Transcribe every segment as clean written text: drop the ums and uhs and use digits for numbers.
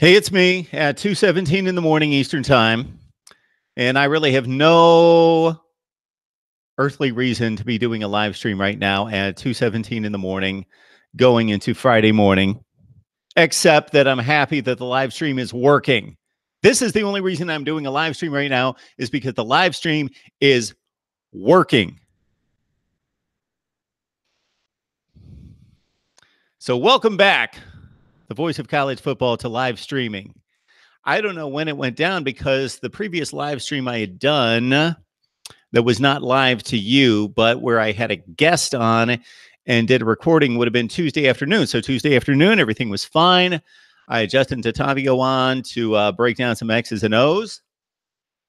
Hey, it's me at 2:17 in the morning Eastern time, and I really have no earthly reason to be doing a live stream right now at 2:17 in the morning going into Friday morning, except that I'm happy that the live stream is working. This is the only reason I'm doing a live stream right now is because the live stream is working. So welcome back, the voice of college football, to live streaming. I don't know when it went down because the previous live stream I had done that was not live to you, but where I had a guest on and did a recording would have been Tuesday afternoon. So Tuesday afternoon, everything was fine. I had Justin Tatavio on to break down some X's and O's.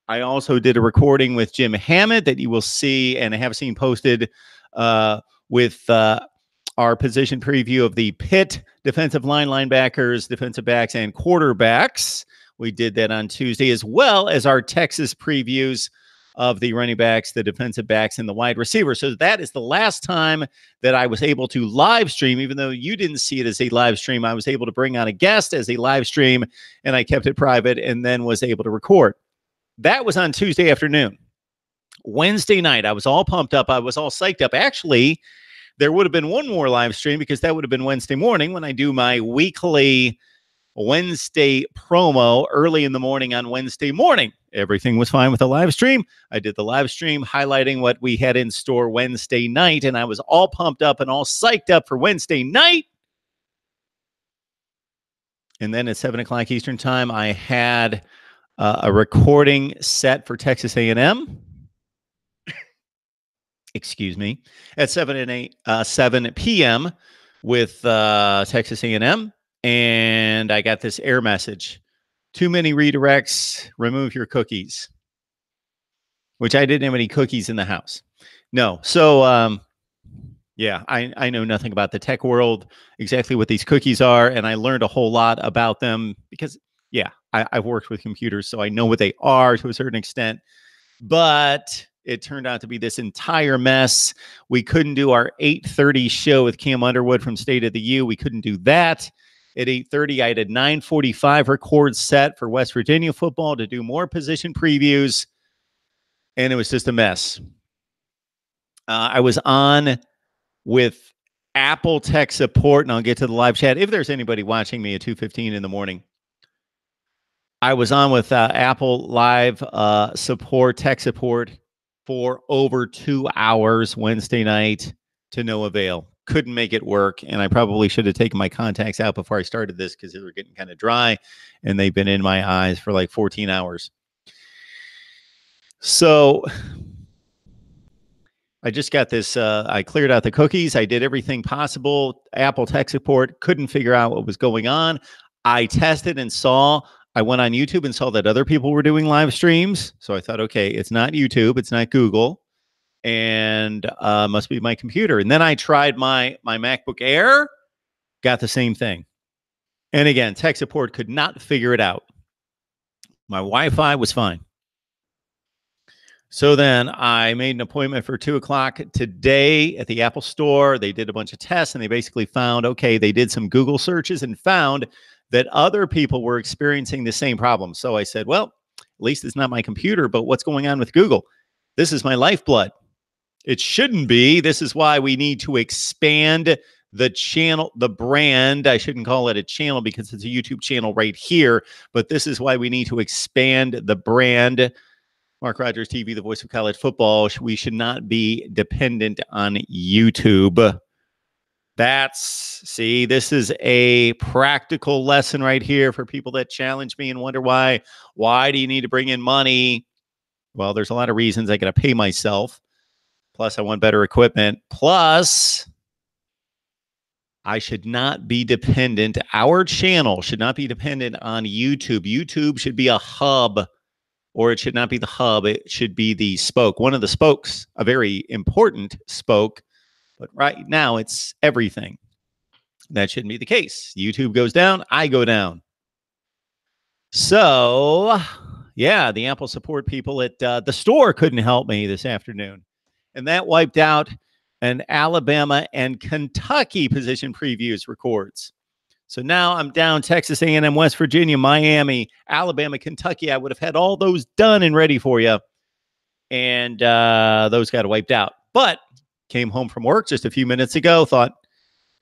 I also did a recording with Jim Hammond that you will see and have seen posted with our position preview of the Pitt defensive line, linebackers, defensive backs, and quarterbacks. We did that on Tuesday, as well as our Texas previews of the running backs, the defensive backs, and the wide receivers. So that is the last time that I was able to live stream, even though you didn't see it as a live stream. I was able to bring on a guest as a live stream, and I kept it private and then was able to record. That was on Tuesday afternoon. Wednesday night, I was all pumped up. I was all psyched up. Actually, there would have been one more live stream because that would have been Wednesday morning when I do my weekly Wednesday promo early in the morning on Wednesday morning. Everything was fine with the live stream. I did the live stream highlighting what we had in store Wednesday night, and I was all pumped up and all psyched up for Wednesday night. And then at 7 o'clock Eastern time, I had a recording set for Texas A&M. Excuse me, at 7 p.m. with Texas A&M. And I got this error message. Too many redirects, remove your cookies. Which I didn't have any cookies in the house. No. So, yeah, I know nothing about the tech world, exactly what these cookies are. And I learned a whole lot about them because, yeah, I've worked with computers, so I know what they are to a certain extent. But it turned out to be this entire mess. We couldn't do our 8:30 show with Cam Underwood from State of the U. We couldn't do that. At 8:30, I had a 9:45 record set for West Virginia football to do more position previews, and it was just a mess. I was on with Apple tech support, and I'll get to the live chat if there's anybody watching me at 2:15 in the morning. I was on with Apple Live support, tech support, for over 2 hours Wednesday night to no avail. Couldn't make it work, and I probably should have taken my contacts out before I started this because they were getting kind of dry, and they've been in my eyes for like 14 hours. So I just got this. I cleared out the cookies. I did everything possible. Apple tech support couldn't figure out what was going on. I tested and saw. I went on YouTube and saw that other people were doing live streams. So I thought, okay, it's not YouTube. It's not Google. And must be my computer. And then I tried my MacBook Air. Got the same thing. And again, tech support could not figure it out. My Wi-Fi was fine. So then I made an appointment for 2 o'clock today at the Apple Store. They did a bunch of tests, and they basically found, okay, they did some Google searches and found that other people were experiencing the same problem. So I said, well, at least it's not my computer, but what's going on with Google? This is my lifeblood. It shouldn't be. This is why we need to expand the channel, the brand. I shouldn't call it a channel because it's a YouTube channel right here, but this is why we need to expand the brand. MarkRogersTV, the voice of college football. We should not be dependent on YouTube. See, this is a practical lesson right here for people that challenge me and wonder why do you need to bring in money? Well, there's a lot of reasons. I got to pay myself. Plus, I want better equipment. Plus, I should not be dependent. Our channel should not be dependent on YouTube. YouTube should be a hub, or it should not be the hub. It should be the spoke. One of the spokes, a very important spoke. But right now, it's everything. That shouldn't be the case. YouTube goes down, I go down. So, yeah, the Apple support people at the store couldn't help me this afternoon. And that wiped out an Alabama and Kentucky position previews records. So now I'm down Texas A&M, West Virginia, Miami, Alabama, Kentucky. I would have had all those done and ready for you. And those got wiped out. But came home from work just a few minutes ago, thought,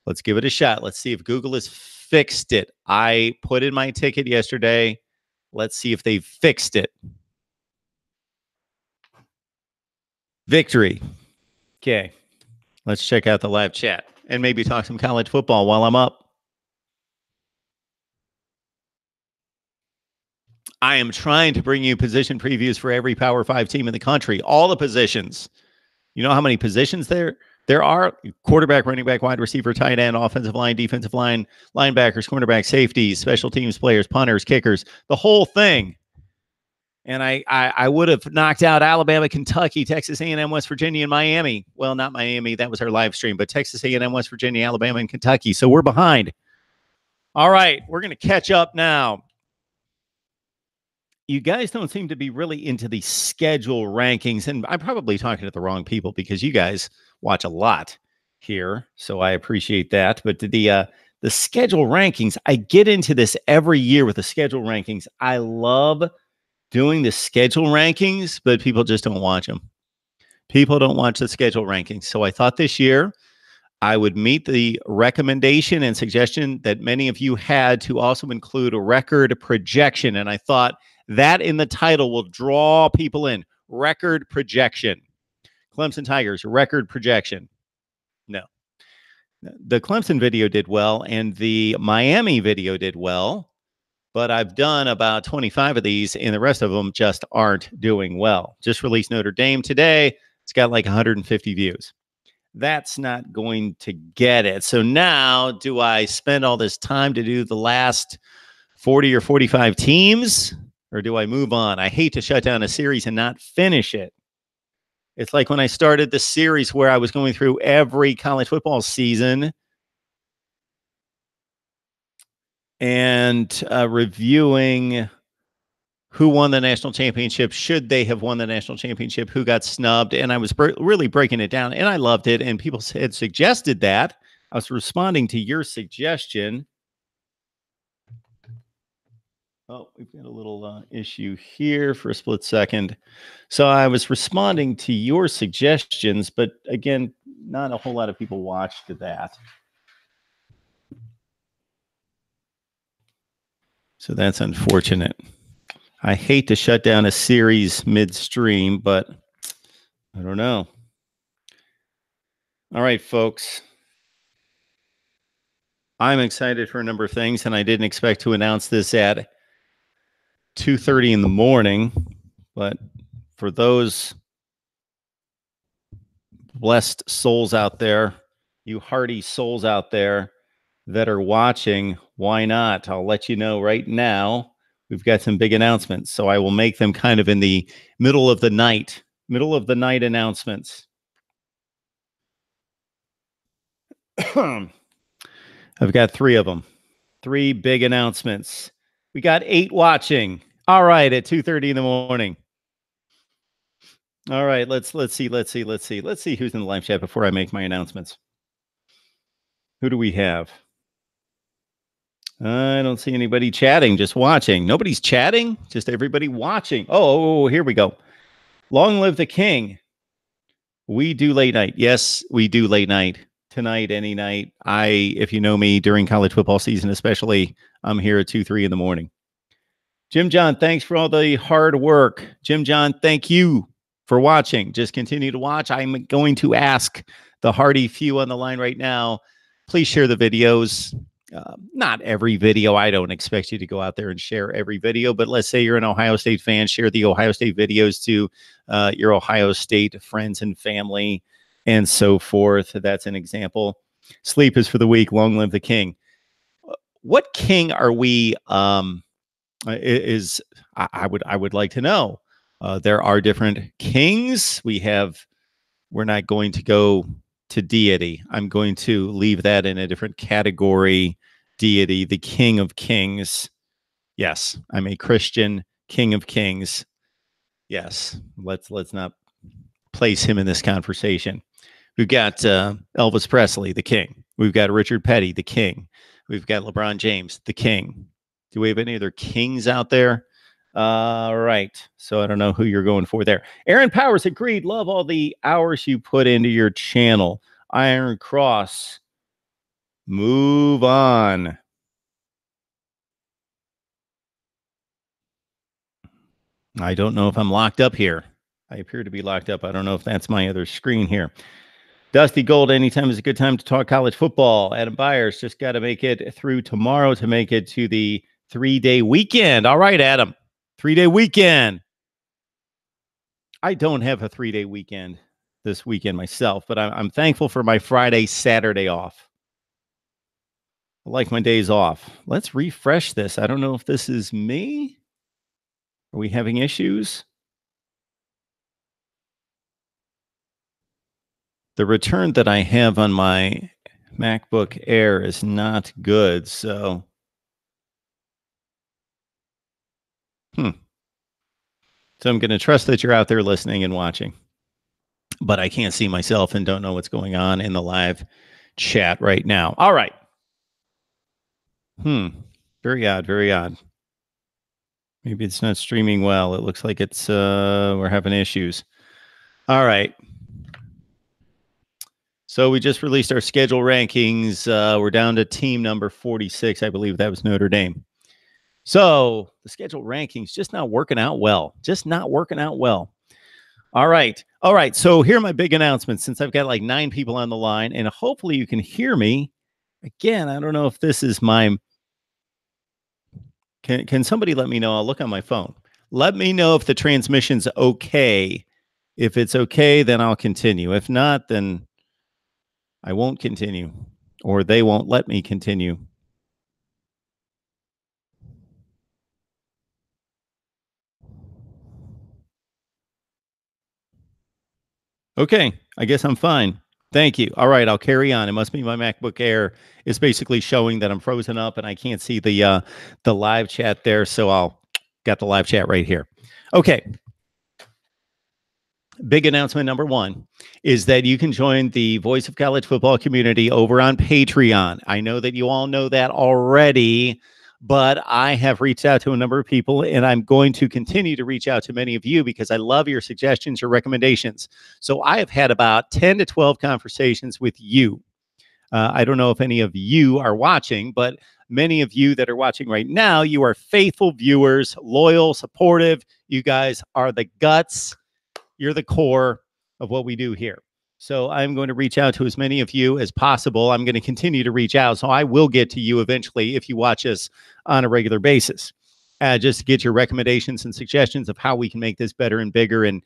let's give it a shot. Let's see if Google has fixed it. I put in my ticket yesterday. Let's see if they fixed it. Victory. Okay. Let's check out the live chat and maybe talk some college football while I'm up. I am trying to bring you position previews for every Power 5 team in the country, all the positions. You know how many positions there are? Quarterback, running back, wide receiver, tight end, offensive line, defensive line, linebackers, cornerback, safeties, special teams players, punters, kickers, the whole thing. And I would have knocked out Alabama, Kentucky, Texas A&M, West Virginia, and Miami. Well, not Miami. That was our live stream. But Texas A&M, West Virginia, Alabama, and Kentucky. So we're behind. All right. We're going to catch up now. You guys don't seem to be really into the schedule rankings. And I'm probably talking to the wrong people because you guys watch a lot here. So I appreciate that. But the schedule rankings, I get into this every year with the schedule rankings. I love doing the schedule rankings, but people just don't watch them. People don't watch the schedule rankings. So I thought this year I would meet the recommendation and suggestion that many of you had to also include a record projection. And I thought that in the title will draw people in. Record projection. Clemson Tigers, record projection. No. The Clemson video did well, and the Miami video did well. But I've done about 25 of these, and the rest of them just aren't doing well. Just released Notre Dame today. It's got like 150 views. That's not going to get it. So now, do I spend all this time to do the last 40 or 45 teams, or do I move on? I hate to shut down a series and not finish it. It's like when I started the series where I was going through every college football season and reviewing who won the national championship, should they have won the national championship, who got snubbed. And I was really breaking it down, and I loved it. And people had suggested that. I was responding to your suggestion. Oh, we've got a little issue here for a split second. So I was responding to your suggestions, but again, not a whole lot of people watched that. So that's unfortunate. I hate to shut down a series midstream, but I don't know. All right, folks. I'm excited for a number of things, and I didn't expect to announce this at 2:30 in the morning, but for those blessed souls out there, you hardy souls out there that are watching, why not? I'll let you know right now. We've got some big announcements, so I will make them kind of in the middle of the night announcements. I've got 3 of them. 3 big announcements. We got 8 watching. All right, at 2:30 in the morning. All right, let's see who's in the live chat before I make my announcements. Who do we have? I don't see anybody chatting, just watching. Nobody's chatting, just everybody watching. Oh, here we go. Long live the king. We do late night. Yes, we do late night. Tonight, any night. If you know me, during college football season especially, I'm here at 2, 3 in the morning. Jim John, thanks for all the hard work. Jim John, thank you for watching. Just continue to watch. I'm going to ask the hardy few on the line right now, please share the videos. Not every video. I don't expect you to go out there and share every video, but let's say you're an Ohio State fan, share the Ohio State videos to your Ohio State friends and family and so forth. That's an example. Sleep is for the weak. Long live the king. What king are we? I would like to know. There are different kings. We're not going to go to deity. I'm going to leave that in a different category. Deity, the King of Kings. Yes, I'm a Christian King of Kings. Yes, let's not place him in this conversation. We've got Elvis Presley, the king. We've got Richard Petty, the king. We've got LeBron James, the king. Do we have any other kings out there? Right. So I don't know who you're going for there. Aaron Powers agreed. Love all the hours you put into your channel. Iron Cross. Move on. I don't know if I'm locked up here. I appear to be locked up. I don't know if that's my other screen here. Dusty Gold, anytime is a good time to talk college football. Adam Byers just got to make it through tomorrow to make it to the 3-day weekend. All right, Adam. 3-day weekend. I don't have a 3-day weekend this weekend myself, but I'm thankful for my Friday, Saturday off. I like my days off. Let's refresh this. I don't know if this is me. Are we having issues? The return that I have on my MacBook Air is not good, so So I'm going to trust that you're out there listening and watching. But I can't see myself and don't know what's going on in the live chat right now. All right. Very odd, very odd. Maybe it's not streaming well. It looks like it's we're having issues. All right. So we just released our schedule rankings. We're down to team number 46. I believe that was Notre Dame. So the schedule rankings just not working out well. Just not working out well. All right. All right. So here are my big announcements since I've got like 9 people on the line and hopefully you can hear me. Again, I don't know if this is my... Can somebody let me know? I'll look on my phone. Let me know if the transmission's okay. If it's okay, then I'll continue. If not, then I won't continue, or they won't let me continue. Okay, I guess I'm fine. Thank you. All right, I'll carry on. It must be my MacBook Air is basically showing that I'm frozen up and I can't see the live chat there, so I'll got the live chat right here. Okay. Big announcement number 1 is that you can join the Voice of College Football community over on Patreon. I know that you all know that already, but I have reached out to a number of people, and I'm going to continue to reach out to many of you because I love your suggestions, your recommendations. So I have had about 10 to 12 conversations with you. I don't know if any of you are watching, but many of you that are watching right now, you are faithful viewers, loyal, supportive. You guys are the guts. You're the core of what we do here. So I'm going to reach out to as many of you as possible. I'm going to continue to reach out. So I will get to you eventually if you watch us on a regular basis, just to get your recommendations and suggestions of how we can make this better and bigger and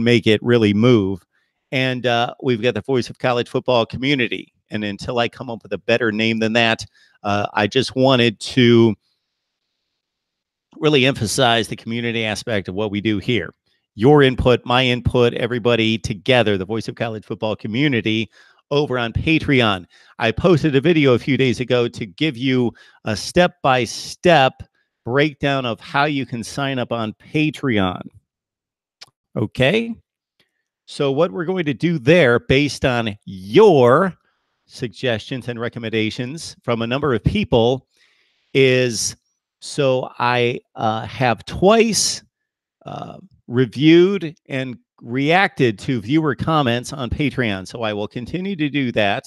make it really move. And we've got the Voice of College Football community. And until I come up with a better name than that, I just wanted to really emphasize the community aspect of what we do here. Your input, my input, everybody together, the Voice of College Football community over on Patreon. I posted a video a few days ago to give you a step-by-step breakdown of how you can sign up on Patreon. Okay? So what we're going to do there, based on your suggestions and recommendations from a number of people, is so I have twice reviewed and reacted to viewer comments on Patreon. So I will continue to do that.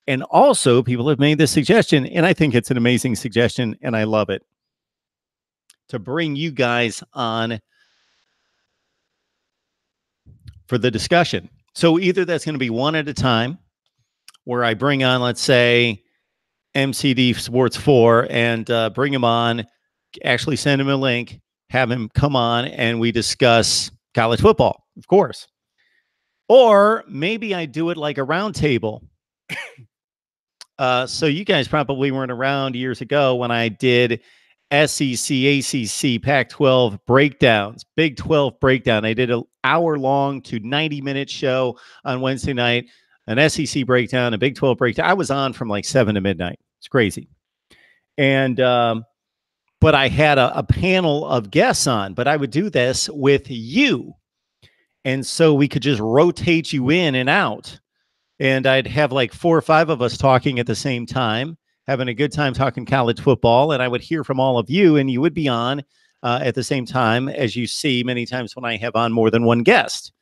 And also, people have made this suggestion, and I think it's an amazing suggestion, and I love it, to bring you guys on for the discussion. So either that's going to be one at a time, where I bring on, let's say, MCD Sports 4 and bring him on, actually send him a link, have him come on, and we discuss college football, of course. Or maybe I do it like a round table. So you guys probably weren't around years ago when I did SEC, ACC, Pac-12 breakdowns, Big 12 breakdown. I did an hour-long to 90-minute show on Wednesday night, an SEC breakdown, a Big 12 breakdown. I was on from like 7 to midnight. It's crazy. And but I had a panel of guests on, but I would do this with you. And so we could just rotate you in and out. And I'd have like 4 or 5 of us talking at the same time. having a good time talking college football. And I would hear from all of you, and you would be on at the same time, as you see many times when I have on more than one guest.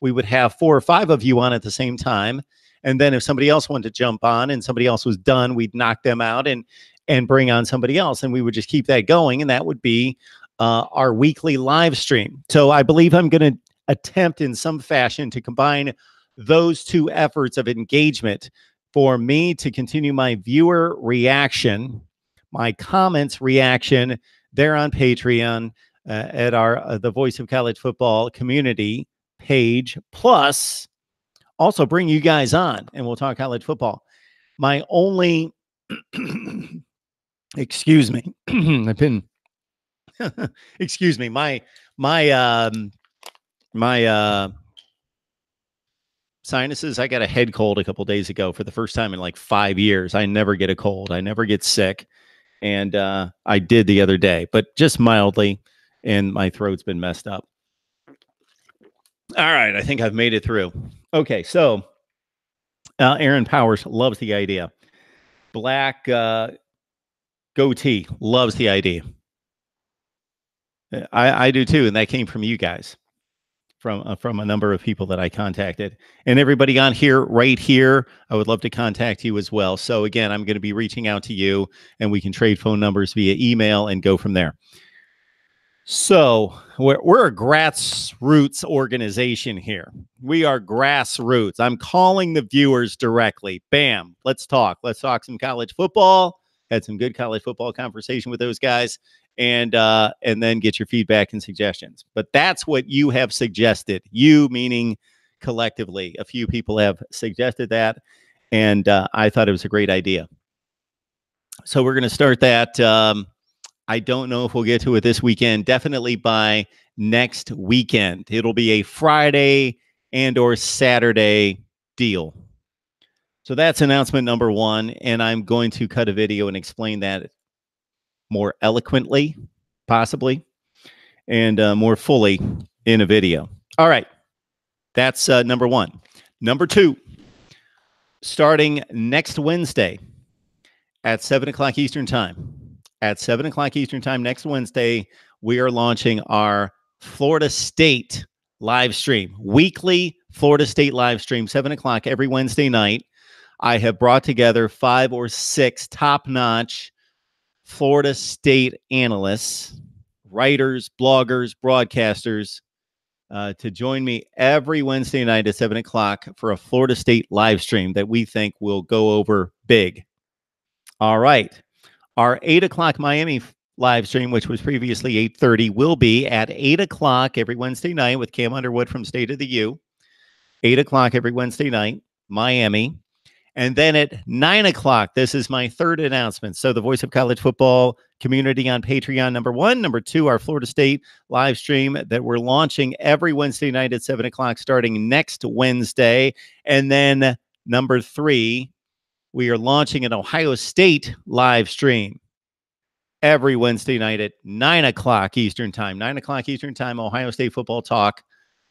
We would have 4 or 5 of you on at the same time. And then if somebody else wanted to jump on and somebody else was done, we'd knock them out and bring on somebody else. And we would just keep that going. And that would be our weekly live stream. So I believe I'm going to attempt in some fashion to combine those two efforts of engagement for me to continue my viewer reaction, my comments reaction there on Patreon at our the Voice of College Football community page, plus also bring you guys on and we'll talk college football. My only excuse me, I've been excuse me, my sinuses. I got a head cold a couple days ago for the first time in like 5 years. I never get a cold. I never get sick. And I did the other day, but just mildly, and my throat's been messed up. All right, I think I've made it through. Okay, so Aaron Powers loves the idea. Black goatee loves the idea. I do too, and that came from you guys, from a number of people that I contacted, and everybody on here, right here. I would love to contact you as well. So again, I'm going to be reaching out to you, and we can trade phone numbers via email and go from there. So we're a grassroots organization here. We are grassroots. I'm calling the viewers directly. Bam. Let's talk. Let's talk some college football. Had some good college football conversation with those guys, and then get your feedback and suggestions. But that's what you have suggested. You meaning collectively. A few people have suggested that, and I thought it was a great idea. So we're going to start that. I don't know if we'll get to it this weekend. Definitely by next weekend. It'll be a Friday and or Saturday deal. So that's announcement number 1. And I'm going to cut a video and explain that more eloquently, possibly, and more fully in a video. All right. That's number 1. Number 2, starting next Wednesday at 7 o'clock Eastern Time. At 7 o'clock Eastern Time next Wednesday, we are launching our Florida State live stream, weekly Florida State live stream, 7 o'clock every Wednesday night. I have brought together 5 or 6 top-notch Florida State analysts, writers, bloggers, broadcasters to join me every Wednesday night at 7 o'clock for a Florida State live stream that we think will go over big. All right. Our 8 o'clock Miami live stream, which was previously 8:30, will be at 8 o'clock every Wednesday night with Cam Underwood from State of the U. 8 o'clock every Wednesday night, Miami. And then at 9 o'clock, this is my third announcement. So the Voice of College Football community on Patreon, number 1. Number 2, our Florida State live stream that we're launching every Wednesday night at 7 o'clock starting next Wednesday. And then number 3, we are launching an Ohio State live stream every Wednesday night at 9 o'clock Eastern Time. 9 o'clock Eastern Time, Ohio State football talk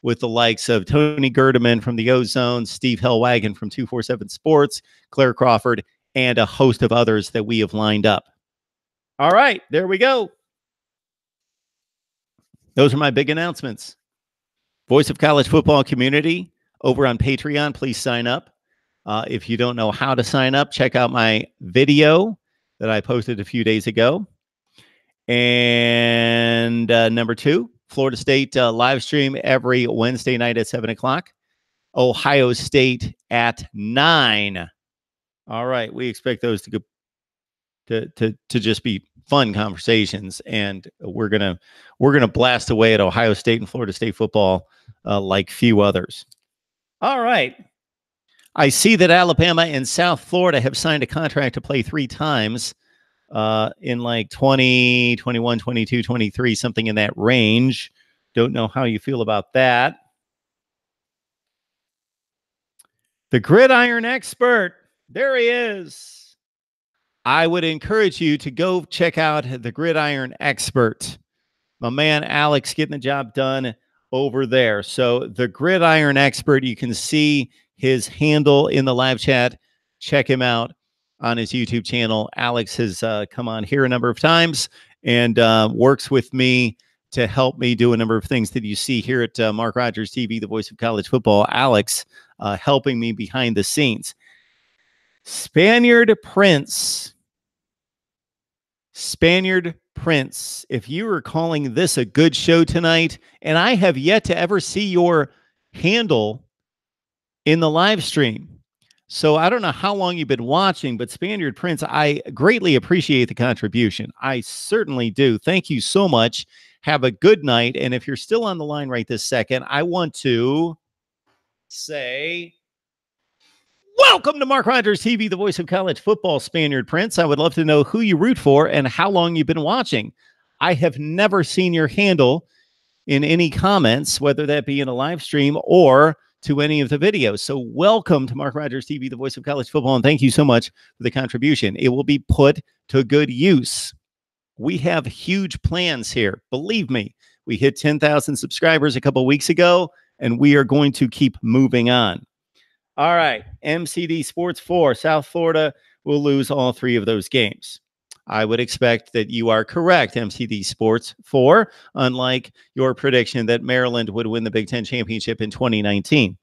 with the likes of Tony Gerdeman from the Ozone, Steve Hellwagon from 247 Sports, Claire Crawford, and a host of others that we have lined up. All right, there we go. Those are my big announcements. Voice of College Football community over on Patreon, please sign up. If you don't know how to sign up, check out my video that I posted a few days ago. And number 2, Florida State live stream every Wednesday night at 7 o'clock. Ohio State at 9. All right, we expect those to go to just be fun conversations, and we're gonna blast away at Ohio State and Florida State football like few others. All right. I see that Alabama and South Florida have signed a contract to play 3 times in like 20, 21, 22, 23, something in that range. Don't know how you feel about that. The Gridiron Expert. There he is. I would encourage you to go check out the Gridiron Expert. My man Alex getting the job done over there. So the Gridiron Expert, you can see his handle in the live chat. Check him out. on his YouTube channel. Alex has come on here a number of times and works with me to help me do a number of things that you see here at Mark Rogers TV, the voice of college football. Alex helping me behind the scenes. Spaniard Prince. If you were calling this a good show tonight, and I have yet to ever see your handle in the live stream. So I don't know how long you've been watching, but Spaniard Prince, I greatly appreciate the contribution. I certainly do. Thank you so much. Have a good night. And if you're still on the line right this second, I want to say welcome to Mark Rogers TV, the voice of college football, Spaniard Prince. I would love to know who you root for and how long you've been watching. I have never seen your handle in any comments, whether that be in a live stream or to any of the videos. So welcome to Mark Rogers TV, the voice of college football, and thank you so much for the contribution. It will be put to good use. We have huge plans here. Believe me, we hit 10,000 subscribers a couple weeks ago, and we are going to keep moving on. All right, MCD Sports 4, South Florida will lose all 3 of those games. I would expect that you are correct, MCD Sports 4, unlike your prediction that Maryland would win the Big Ten championship in 2019.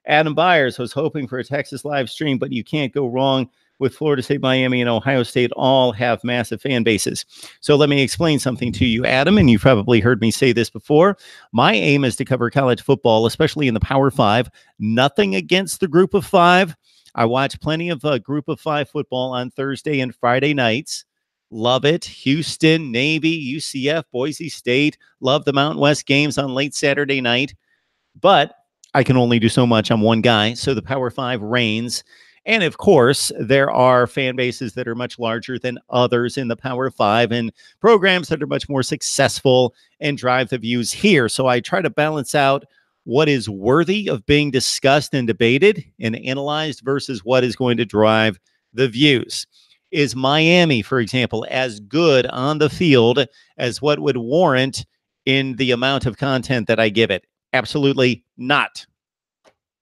Adam Byers was hoping for a Texas live stream, but you can't go wrong with Florida State, Miami, and Ohio State all have massive fan bases. So let me explain something to you, Adam, and you've probably heard me say this before. My aim is to cover college football, especially in the Power 5. Nothing against the Group of 5. I watch plenty of Group of 5 football on Thursday and Friday nights. Love it. Houston, Navy, UCF, Boise State. Love the Mountain West games on late Saturday night. But I can only do so much. I'm one guy, so the Power 5 reigns. And of course, there are fan bases that are much larger than others in the Power 5 and programs that are much more successful and drive the views here. So I try to balance out what is worthy of being discussed and debated and analyzed versus what is going to drive the views. Is Miami, for example, as good on the field as what would warrant in the amount of content that I give it? Absolutely not.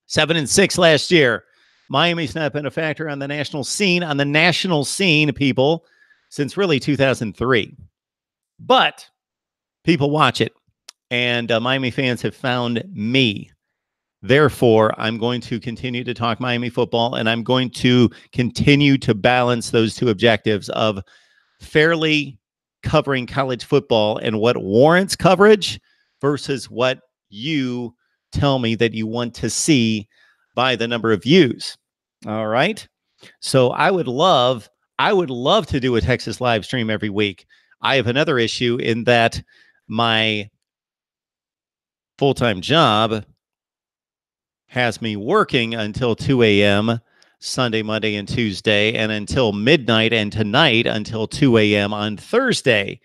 7-6 last year. Miami's not been a factor on the national scene, people, since really 2003. But people watch it, and Miami fans have found me. Therefore, I'm going to continue to talk Miami football, and I'm going to continue to balance those two objectives of fairly covering college football and what warrants coverage versus what you tell me that you want to see by the number of views. All right. So I would love to do a Texas live stream every week. I have another issue in that my full-time job has me working until 2 a.m. Sunday, Monday, and Tuesday, and until midnight, and tonight until 2 a.m. on Thursday.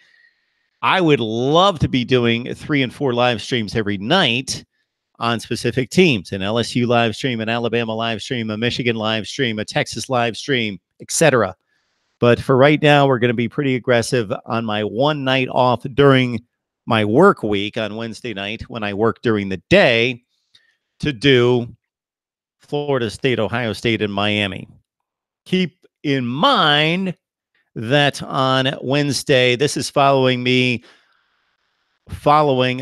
I would love to be doing 3 and 4 live streams every night on specific teams, an LSU live stream, an Alabama live stream, a Michigan live stream, a Texas live stream, etc. But for right now, we're going to be pretty aggressive on my one night off during my work week on Wednesday night when I work during the day to do Florida State, Ohio State, and Miami. Keep in mind that on Wednesday, this is following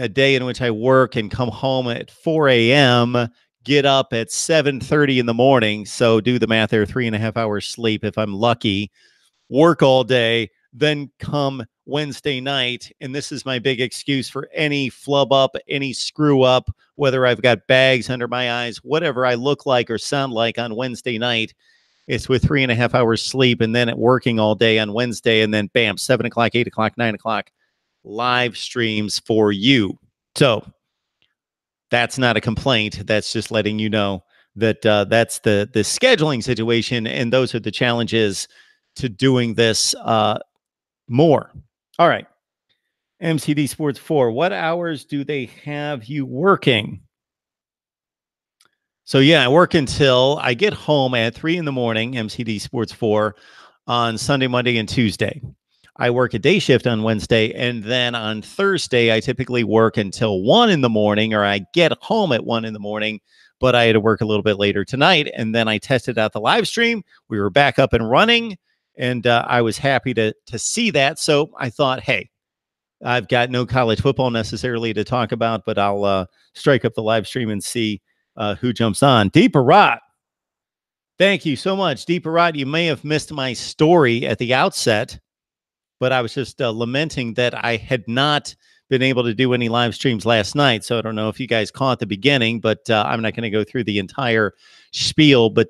a day in which I work and come home at 4 a.m., get up at 7:30 in the morning. So do the math there, 3.5 hours sleep if I'm lucky, work all day, then come Wednesday night. And this is my big excuse for any flub up, any screw up, whether I've got bags under my eyes, whatever I look like or sound like on Wednesday night. It's with 3.5 hours sleep and then at working all day on Wednesday. And then bam, 7 o'clock, 8 o'clock, 9 o'clock. Live streams for you. So that's not a complaint. That's just letting you know that that's the scheduling situation, and those are the challenges to doing this more. All right. MCD Sports 4. What hours do they have you working? So yeah, I work until I get home at 3 in the morning, MCD Sports 4, on Sunday, Monday, and Tuesday. I work a day shift on Wednesday, and then on Thursday, I typically work until 1 in the morning, or I get home at 1 in the morning, but I had to work a little bit later tonight. And then I tested out the live stream. We were back up and running, and I was happy to see that. So I thought, hey, I've got no college football necessarily to talk about, but I'll strike up the live stream and see who jumps on. Deeper Rot. Thank you so much. Deeper Rot, you may have missed my story at the outset, but I was just lamenting that I had not been able to do any live streams last night. So I don't know if you guys caught the beginning, but I'm not going to go through the entire spiel, but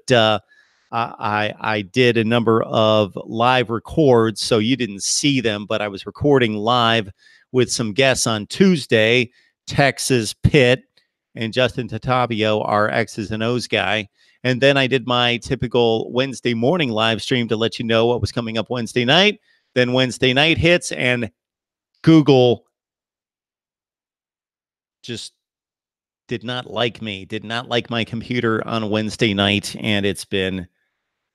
I did a number of live records, so you didn't see them, but I was recording live with some guests on Tuesday, Texas Pitt and Justin Tatavio, our X's and O's guy. And then I did my typical Wednesday morning live stream to let you know what was coming up Wednesday night. Then Wednesday night hits, and Google just did not like me, did not like my computer on Wednesday night, and it's been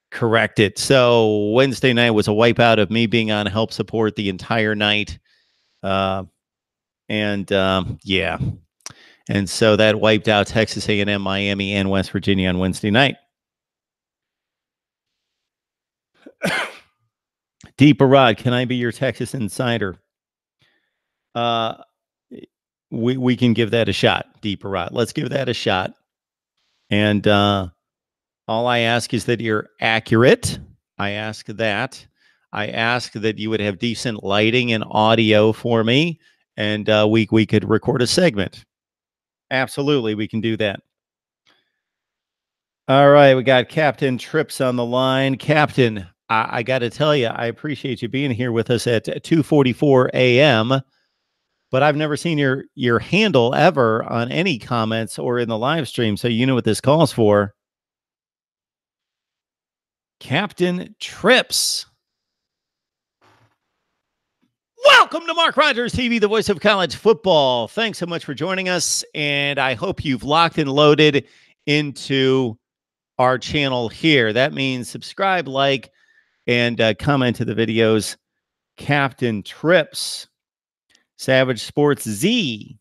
corrected. So Wednesday night was a wipeout of me being on help support the entire night. Yeah. And so that wiped out Texas A&M, Miami, and West Virginia on Wednesday night. Deeper Rod, can I be your Texas insider? We can give that a shot, Deeper Rod. Let's give that a shot. And all I ask is that you're accurate. I ask that. I ask that you would have decent lighting and audio for me, and we could record a segment. Absolutely, we can do that. All right, we got Captain Trips on the line. Captain, I got to tell you, I appreciate you being here with us at 2:44 a.m., but I've never seen your handle ever on any comments or in the live stream, so you know what this calls for. Captain Trips. Welcome to Mark Rogers TV, the voice of college football. Thanks so much for joining us, and I hope you've locked and loaded into our channel here. That means subscribe, like, and comment to the videos. Captain Trips, Savage Sports Z.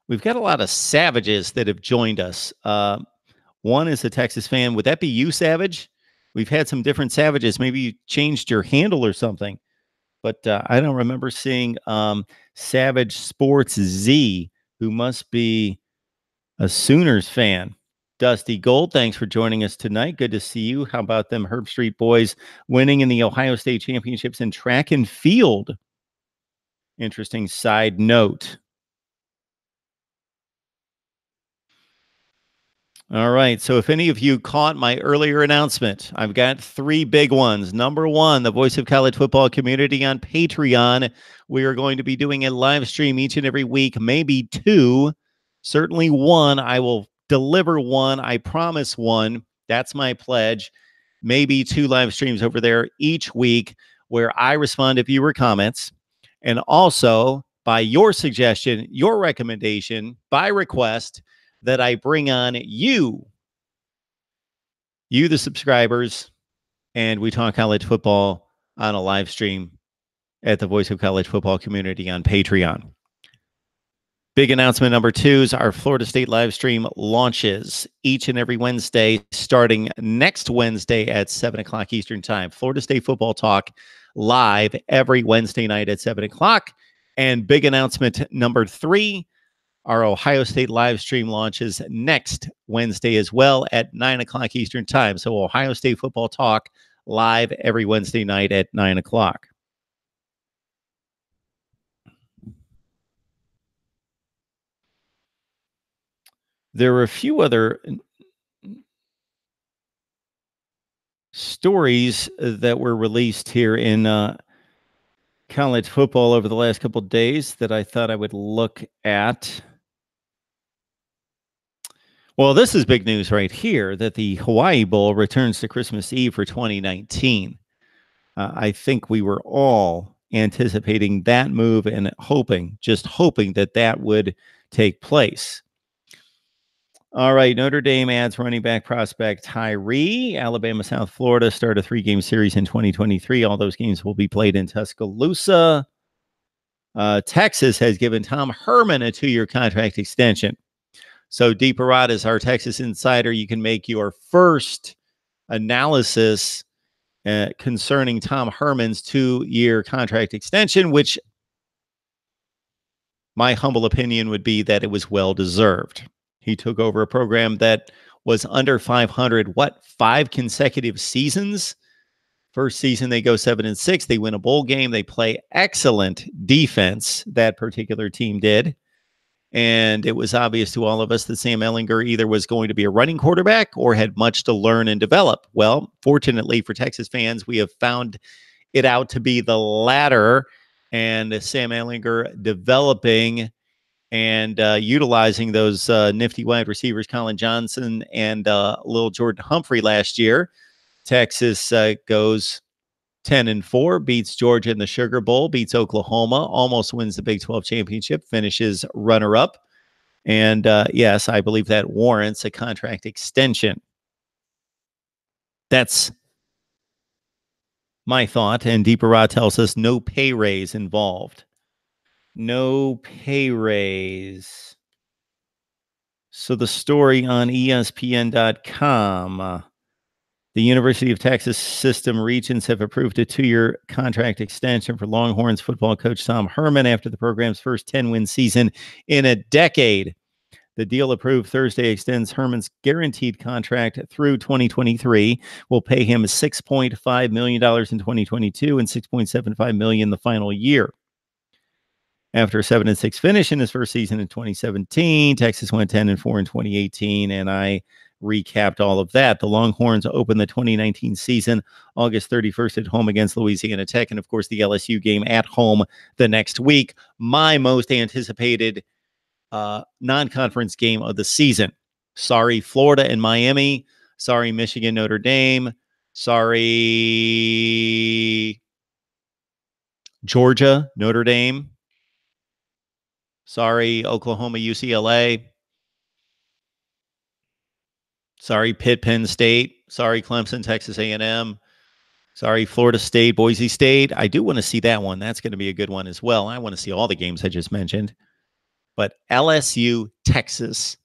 We've got a lot of savages that have joined us. One is a Texas fan. Would that be you, Savage? We've had some different savages. Maybe you changed your handle or something. But I don't remember seeing Savage Sports Z, who must be a Sooners fan. Dusty Gold, thanks for joining us tonight. Good to see you. How about them Herb Street boys winning in the Ohio State Championships in track and field? Interesting side note. All right. So if any of you caught my earlier announcement, I've got 3 big ones. Number 1, the Voice of College Football community on Patreon. We are going to be doing a live stream each and every week, maybe 2, certainly 1. I will deliver 1. I promise 1. That's my pledge. Maybe 2 live streams over there each week where I respond to viewer comments. And also, by your suggestion, your recommendation, by request, that I bring on you, the subscribers, and we talk college football on a live stream at the Voice of College Football community on Patreon. Big announcement number 2 is our Florida State live stream launches each and every Wednesday, starting next Wednesday at 7 o'clock Eastern Time. Florida State football talk live every Wednesday night at 7 o'clock. And big announcement number 3, our Ohio State live stream launches next Wednesday as well at 9 o'clock Eastern Time. So Ohio State football talk live every Wednesday night at 9 o'clock. There were a few other stories that were released here in college football over the last couple of days that I thought I would look at. Well, this is big news right here that the Hawaii Bowl returns to Christmas Eve for 2019. I think we were all anticipating that move and just hoping that would take place. All right, Notre Dame adds running back prospect Tyree. Alabama, South Florida start a 3-game series in 2023. All those games will be played in Tuscaloosa. Texas has given Tom Herman a 2-year contract extension. So Deep Arad is our Texas insider. You can make your first analysis concerning Tom Herman's 2-year contract extension, which my humble opinion would be that it was well-deserved. He took over a program that was under 500, 5 consecutive seasons? First season, they go 7-6. They win a bowl game. They play excellent defense, that particular team did. And it was obvious to all of us that Sam Ehlinger either was going to be a running quarterback or had much to learn and develop. Well, fortunately for Texas fans, we have found it out to be the latter, and Sam Ehlinger developing and utilizing those nifty wide receivers, Colin Johnson and little Jordan Humphrey last year. Texas goes 10-4, beats Georgia in the Sugar Bowl, beats Oklahoma, almost wins the Big 12 championship, finishes runner-up. And yes, I believe that warrants a contract extension. That's my thought. And Deepa Ra tells us no pay raise involved. No pay raise. So the story on ESPN.com, the University of Texas System Regents have approved a 2-year contract extension for Longhorns football coach Tom Herman after the program's first 10-win season in a decade. The deal approved Thursday extends Herman's guaranteed contract through 2023. Will pay him $6.5 million in 2022 and $6.75 million the final year. After a 7-6 finish in his first season in 2017, Texas went 10-4 in 2018, and I recapped all of that. The Longhorns opened the 2019 season August 31st at home against Louisiana Tech, and of course the LSU game at home the next week. My most anticipated non-conference game of the season. Sorry, Florida and Miami. Sorry, Michigan, Notre Dame. Sorry, Georgia, Notre Dame. Sorry, Oklahoma, UCLA. Sorry, Pitt, Penn State. Sorry, Clemson, Texas A&M. Sorry, Florida State, Boise State. I do want to see that one. That's going to be a good one as well. I want to see all the games I just mentioned. But LSU, Texas.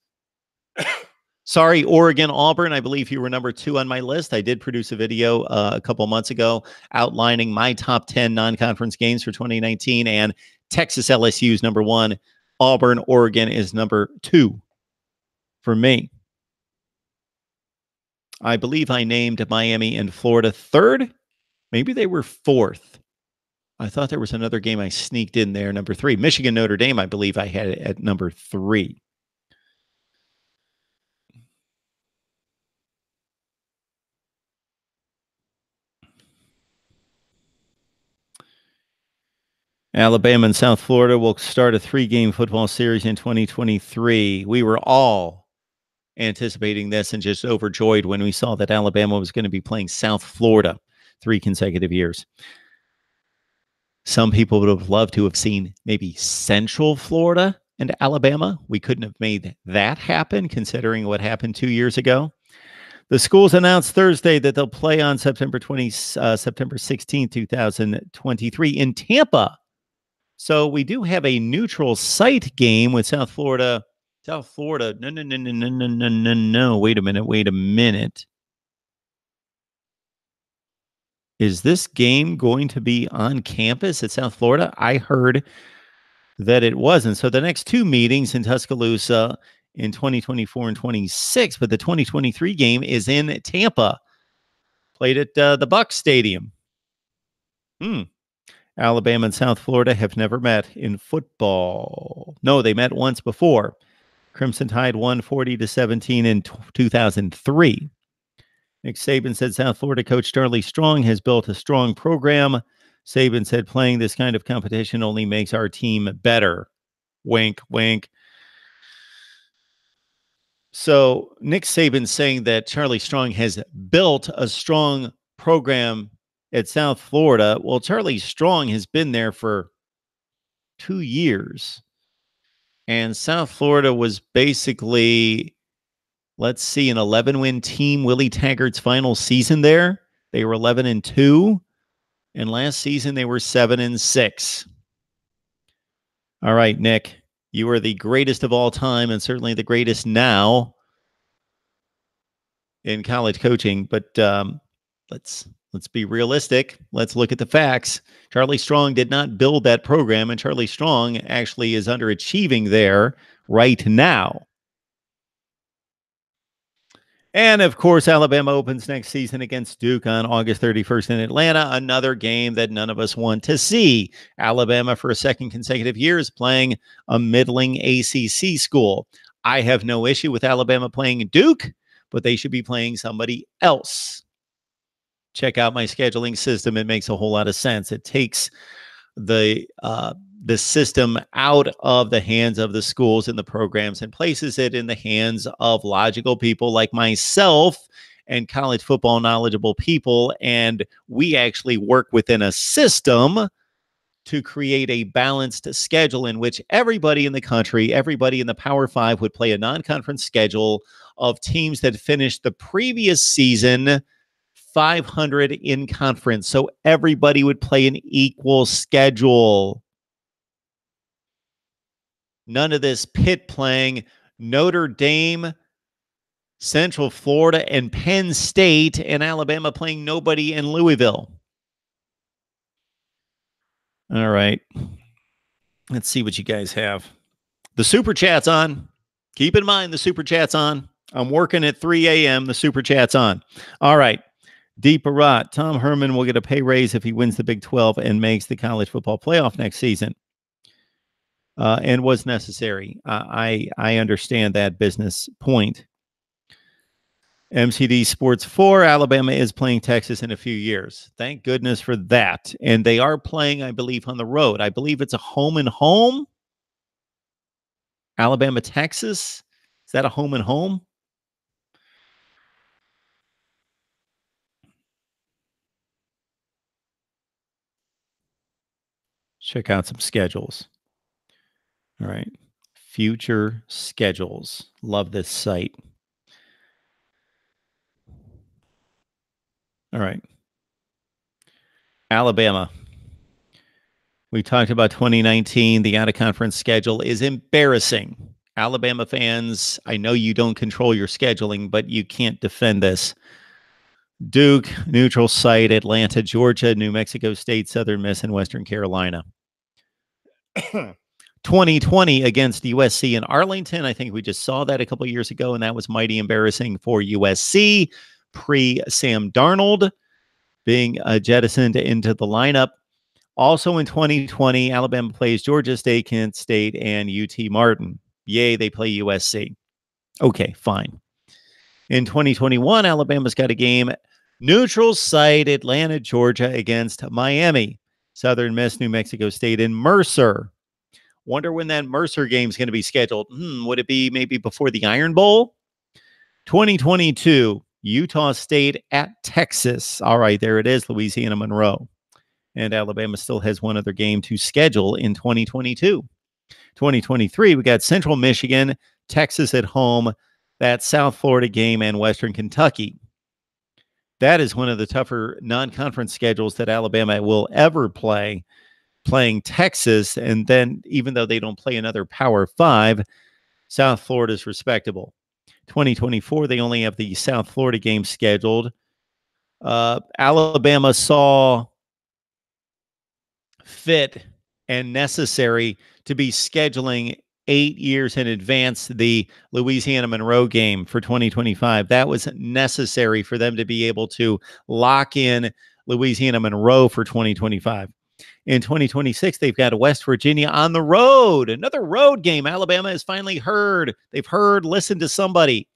Sorry, Oregon, Auburn. I believe you were number 2 on my list. I did produce a video a couple months ago outlining my top 10 non-conference games for 2019, and Texas LSU is number 1. Auburn, Oregon is number 2 for me. I believe I named Miami and Florida 3rd. Maybe they were 4th. I thought there was another game I sneaked in there, number 3. Michigan, Notre Dame, I believe I had it at number 3. Alabama and South Florida will start a 3-game football series in 2023. We were all anticipating this and just overjoyed when we saw that Alabama was going to be playing South Florida 3 consecutive years. Some people would have loved to have seen maybe Central Florida and Alabama. We couldn't have made that happen considering what happened 2 years ago. The schools announced Thursday that they'll play on September 16, 2023 in Tampa. So we do have a neutral site game with South Florida. South Florida. No. Wait a minute. Is this game going to be on campus at South Florida? I heard that it wasn't. So the next 2 meetings in Tuscaloosa in 2024 and 26, but the 2023 game is in Tampa, played at the Bucs Stadium. Alabama and South Florida have never met in football. No, they met once before. Crimson Tide won 40-17 in 2003. Nick Saban said South Florida coach Charlie Strong has built a strong program. Saban said playing this kind of competition only makes our team better. Wink, wink. So Nick Saban saying that Charlie Strong has built a strong program at South Florida. Well, Charlie Strong has been there for 2 years. And South Florida was basically, let's see, an 11-win team. Willie Taggart's final season there, they were 11-2. And last season, they were 7-6. All right, Nick, You are the greatest of all time and certainly the greatest now in college coaching. But let's be realistic. Let's look at the facts. Charlie Strong did not build that program, and Charlie Strong actually is underachieving there right now. And of course, Alabama opens next season against Duke on August 31st in Atlanta. Another game that none of us want to see. Alabama, for a second consecutive year, is playing a middling ACC school. I have no issue with Alabama playing Duke, but they should be playing somebody else. Check out my scheduling system. It makes a whole lot of sense. It takes the system out of the hands of the schools and the programs and places it in the hands of logical people like myself and college football knowledgeable people. And we actually work within a system to create a balanced schedule in which everybody in the country, everybody in the Power Five would play a non-conference schedule of teams that finished the previous season 500 in conference. So everybody would play an equal schedule. None of this Pitt playing Notre Dame, Central Florida, and Penn State, and Alabama playing nobody in Louisville. All right. Let's see what you guys have. The Super Chat's on. Keep in mind the Super Chat's on. I'm working at 3 a.m. The Super Chat's on. All right. Deep Barat. Tom Herman will get a pay raise if he wins the Big 12 and makes the college football playoff next season. And was necessary. I understand that business point. MCD Sports 4, Alabama is playing Texas in a few years. Thank goodness for that. And they are playing, I believe, on the road. I believe it's a home and home. Alabama, Texas. Is that a home and home? Check out some schedules. All right. Future schedules. Love this site. All right. Alabama. We talked about 2019. The out-of-conference schedule is embarrassing. Alabama fans, I know you don't control your scheduling, but you can't defend this. Duke, neutral site, Atlanta, Georgia, New Mexico State, Southern Miss, and Western Carolina. 2020 against USC in Arlington. I think we just saw that a couple of years ago, and that was mighty embarrassing for USC pre-Sam Darnold being jettisoned into the lineup. Also in 2020, Alabama plays Georgia State, Kent State, and UT Martin. Yay, they play USC. Okay, fine. In 2021, Alabama's got a game, neutral site, Atlanta, Georgia, against Miami. Southern Miss, New Mexico State, and Mercer. Wonder when that Mercer game is going to be scheduled. Would it be maybe before the Iron Bowl? 2022, Utah State at Texas. All right, there it is, Louisiana Monroe. And Alabama still has one other game to schedule in 2022. 2023, we got Central Michigan, Texas at home, that South Florida game, and Western Kentucky. That is one of the tougher non-conference schedules that Alabama will ever play, playing Texas. And then even though they don't play another Power 5, South Florida is respectable. 2024, they only have the South Florida game scheduled. Alabama saw fit and necessary to be scheduling 8 years in advance the Louisiana Monroe game for 2025. That was necessary for them to be able to lock in Louisiana Monroe for 2025. In 2026, they've got West Virginia on the road, another road game. Alabama has finally heard. They've heard, listened to somebody.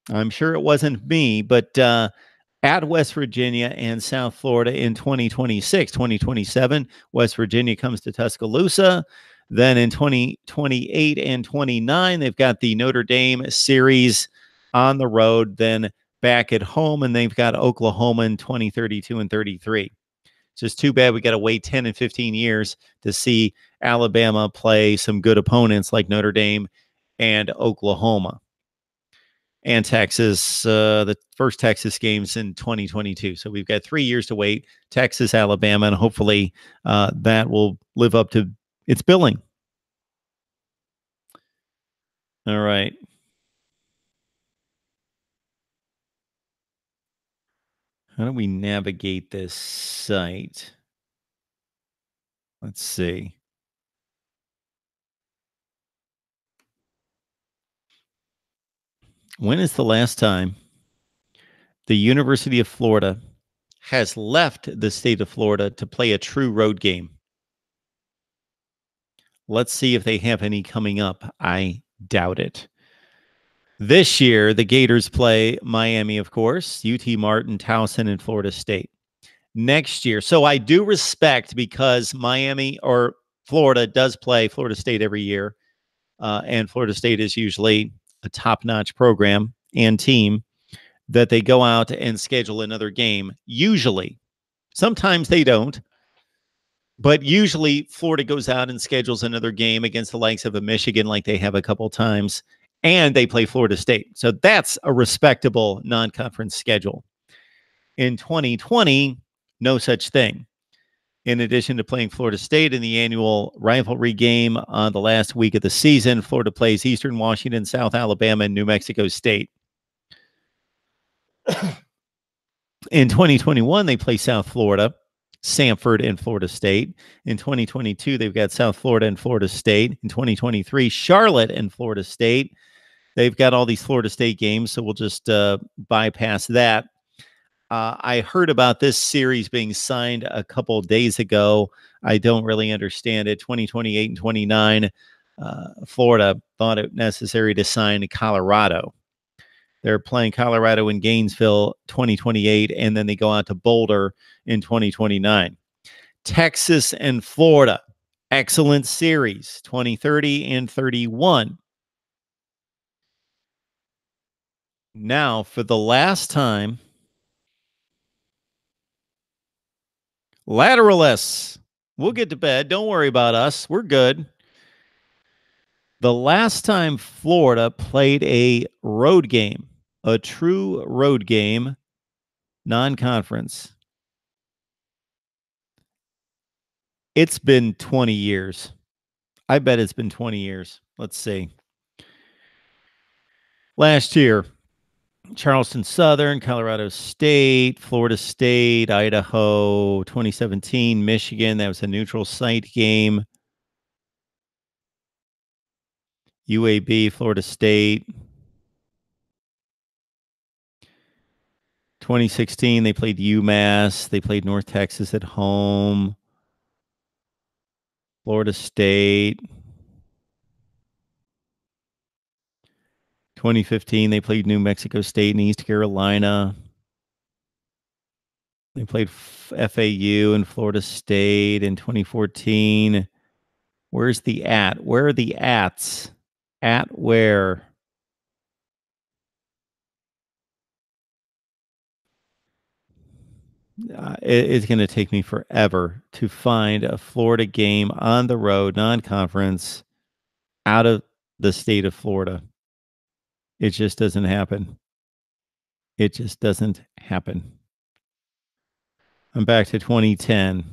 I'm sure it wasn't me, but at West Virginia and South Florida in 2026. 2027, West Virginia comes to Tuscaloosa. Then in 2028 and 29, they've got the Notre Dame series on the road, then back at home, and they've got Oklahoma in 2032 and 33. It's just too bad we got to wait 10 and 15 years to see Alabama play some good opponents like Notre Dame and Oklahoma. And Texas, the first Texas games in 2022. So we've got 3 years to wait. Texas, Alabama, and hopefully that will live up to its billing. All right. How do we navigate this site? Let's see. When is the last time the University of Florida has left the state of Florida to play a true road game? Let's see if they have any coming up. I doubt it. This year, the Gators play Miami, of course, UT Martin, Towson, and Florida State. Next year. So I do respect because Miami or Florida does play Florida State every year. And Florida State is usually a top-notch program and team that they go out and schedule another game. Usually. Sometimes they don't. But usually Florida goes out and schedules another game against the likes of a Michigan like they have a couple times. And they play Florida State. So that's a respectable non-conference schedule. In 2020, no such thing. In addition to playing Florida State in the annual rivalry game on the last week of the season, Florida plays Eastern Washington, South Alabama, and New Mexico State. In 2021, they play South Florida, Samford, and Florida State. In 2022, they've got South Florida and Florida State. In 2023, Charlotte and Florida State. They've got all these Florida State games, so we'll just bypass that. I heard about this series being signed a couple of days ago. I don't really understand it. 2028 and 29, Florida thought it necessary to sign Colorado. They're playing Colorado in Gainesville 2028, and then they go out to Boulder in 2029. Texas and Florida, excellent series, 2030 and 31. Now, for the last time, lateralists. We'll get to bed. Don't worry about us. We're good. The last time Florida played a road game, a true road game, non-conference, it's been 20 years. I bet it's been 20 years. Let's see. Last year, Charleston Southern, Colorado State, Florida State, Idaho, 2017, Michigan. That was a neutral site game. UAB, Florida State. 2016, they played UMass. They played North Texas at home. Florida State. 2015, they played New Mexico State and East Carolina. They played FAU and Florida State in 2014. Where's the at? Where are the ats? At where? It's going to take me forever to find a Florida game on the road, non-conference, out of the state of Florida. It just doesn't happen. It just doesn't happen. I'm back to 2010.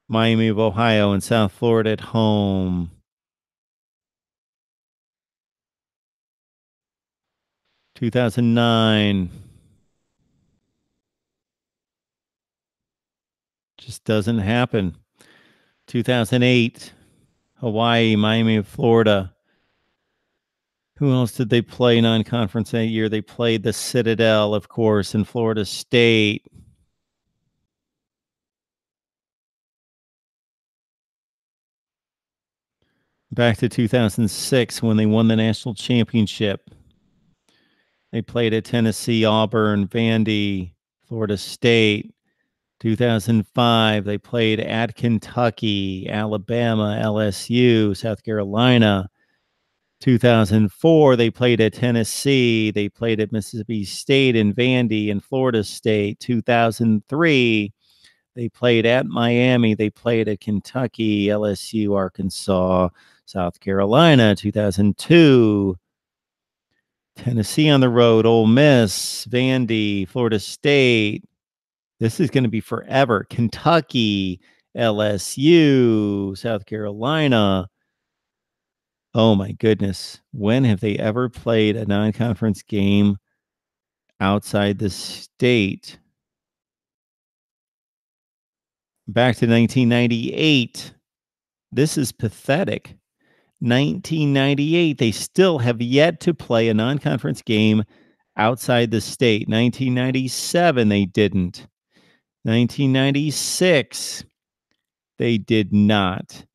Miami of Ohio and South Florida at home. 2009. Just doesn't happen. 2008. Hawaii, Miami of Florida. Who else did they play non-conference that year? They played the Citadel, of course, in Florida State. Back to 2006 when they won the national championship. They played at Tennessee, Auburn, Vandy, Florida State. 2005, they played at Kentucky, Alabama, LSU, South Carolina. 2004, they played at Tennessee. They played at Mississippi State and Vandy and Florida State. 2003, they played at Miami. They played at Kentucky, LSU, Arkansas, South Carolina. 2002, Tennessee on the road, Ole Miss, Vandy, Florida State. This is going to be forever. Kentucky, LSU, South Carolina. Oh my goodness. When have they ever played a non-conference game outside the state? Back to 1998. This is pathetic. 1998. They still have yet to play a non-conference game outside the state. 1997, they didn't. 1996, they did not.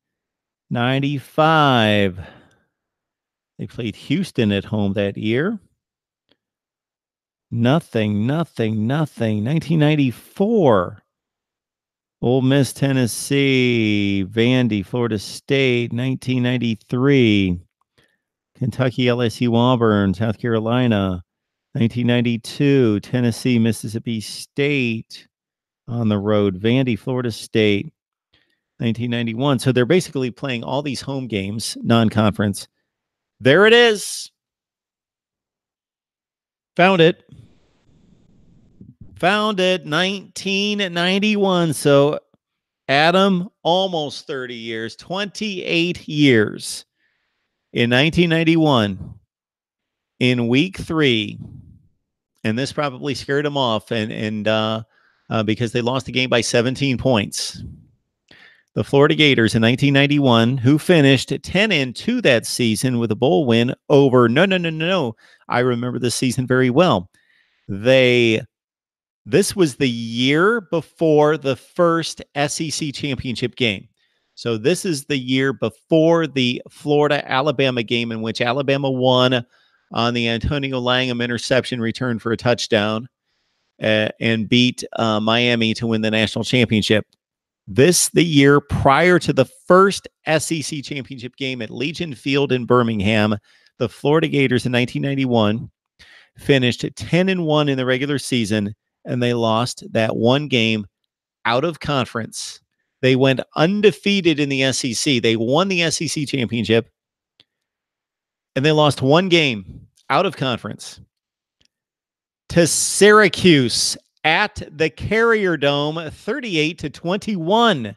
95, they played Houston at home that year. Nothing. 1994, Ole Miss, Tennessee, Vandy, Florida State. 1993, Kentucky, LSU, Auburn, South Carolina. 1992, Tennessee, Mississippi State on the road, Vandy, Florida State. 1991. So they're basically playing all these home games, non-conference. There it is. Found it. 1991. So Adam, almost 30 years, 28 years. In 1991, in week 3, and this probably scared him off, and because they lost the game by 17 points. The Florida Gators in 1991, who finished 10-2 that season with a bowl win over. No. I remember this season very well. This was the year before the first SEC championship game. So this is the year before the Florida-Alabama game, in which Alabama won on the Antonio Langham interception return for a touchdown and beat Miami to win the national championship. This the year prior to the first SEC championship game at Legion Field in Birmingham. The Florida Gators in 1991 finished 10-1 in the regular season, and they lost that one game out of conference. They went undefeated in the SEC. They won the SEC championship, and they lost one game out of conference to Syracuse at the Carrier Dome, 38-21 in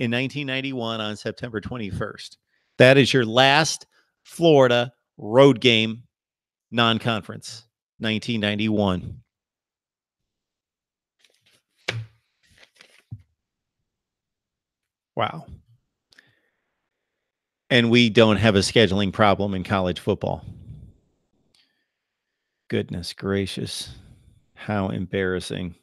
1991 on September 21st. That is your last Florida road game, non-conference, 1991. Wow. And we don't have a scheduling problem in college football. Goodness gracious. How embarrassing.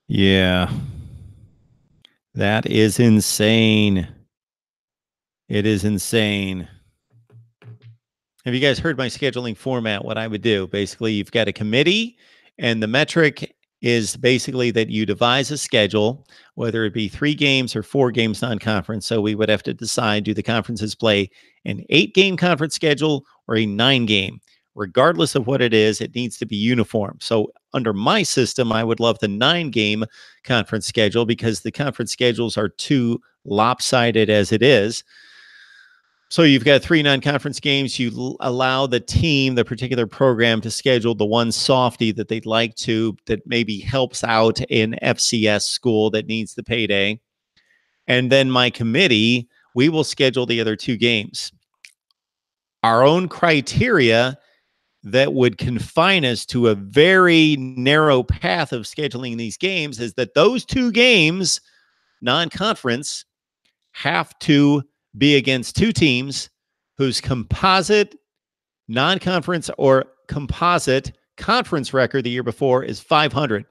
Yeah. That is insane. It is insane. Have you guys heard my scheduling format? What I would do? Basically, you've got a committee, and the metric is basically that you devise a schedule, whether it be 3 games or 4 games non-conference. So we would have to decide, do the conferences play an 8-game conference schedule or a 9-game? Regardless of what it is, it needs to be uniform. So under my system, I would love the 9-game conference schedule because the conference schedules are too lopsided as it is. So you've got 3 non-conference games. You allow the team, the particular program, to schedule the one softie that they'd like to, that maybe helps out an FCS school that needs the payday. And then my committee, we will schedule the other 2 games. Our own criteria that would confine us to a very narrow path of scheduling these games is that those 2 games, non-conference, have to be against 2 teams whose composite non-conference or composite conference record the year before is 500.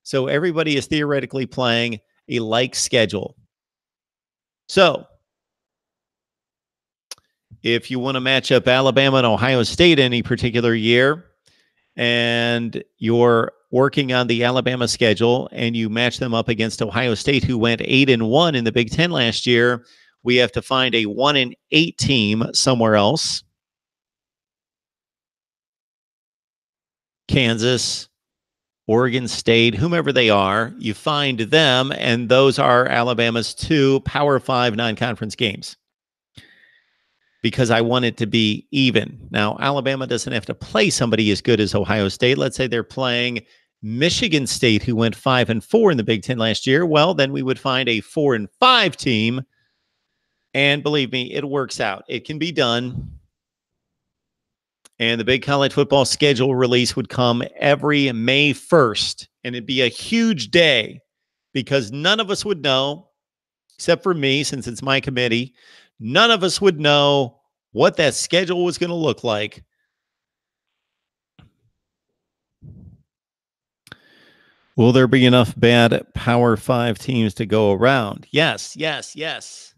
So everybody is theoretically playing a like schedule. So if you want to match up Alabama and Ohio State any particular year, and you're working on the Alabama schedule and you match them up against Ohio State, who went 8-1 in the Big Ten last year, we have to find a 1-8 team somewhere else. Kansas, Oregon State, whomever they are, you find them, and those are Alabama's 2 Power 5 non-conference games, because I want it to be even. Now, Alabama doesn't have to play somebody as good as Ohio State. Let's say they're playing Michigan State, who went 5-4 in the Big Ten last year, well, then we would find a 4-5 team. And believe me, it works out. It can be done. And the big college football schedule release would come every May 1st. And it'd be a huge day because none of us would know, except for me, since it's my committee, none of us would know what that schedule was going to look like. Will there be enough bad Power 5 teams to go around? Yes, yes, yes.